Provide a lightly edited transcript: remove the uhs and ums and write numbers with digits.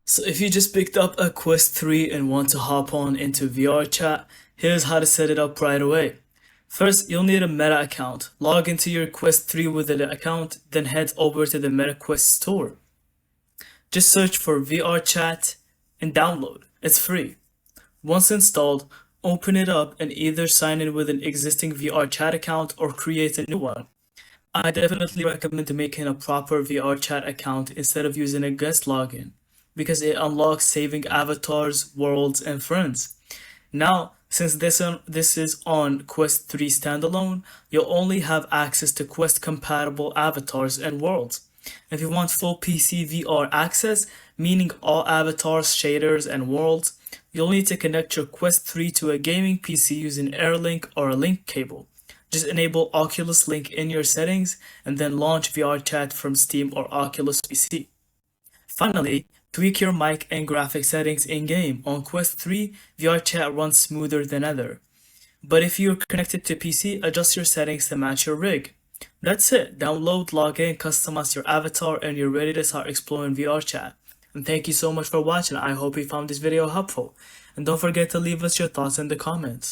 So if you just picked up a Quest 3 and want to hop on into VR chat, here's how to set it up right away. First, you'll need a Meta account. Log into your Quest 3 with the account, then head over to the Meta Quest store. Just search for VR chat and download. It's free. Once installed, open it up and either sign in with an existing VR chat account or create a new one. I definitely recommend making a proper VR chat account instead of using a guest login because it unlocks saving avatars, worlds, and friends. Now, since this is on Quest 3 standalone, you'll only have access to Quest compatible avatars and worlds. If you want full PC VR access, meaning all avatars, shaders, and worlds, you'll need to connect your Quest 3 to a gaming PC using AirLink or a link cable. Just enable Oculus Link in your settings and then launch VRChat from Steam or Oculus PC. Finally, tweak your mic and graphic settings in-game. On Quest 3, VRChat runs smoother than ever. But if you're connected to PC, adjust your settings to match your rig. That's it. Download, log in, customize your avatar, and you're ready to start exploring VRChat. And thank you so much for watching. I hope you found this video helpful. And don't forget to leave us your thoughts in the comments.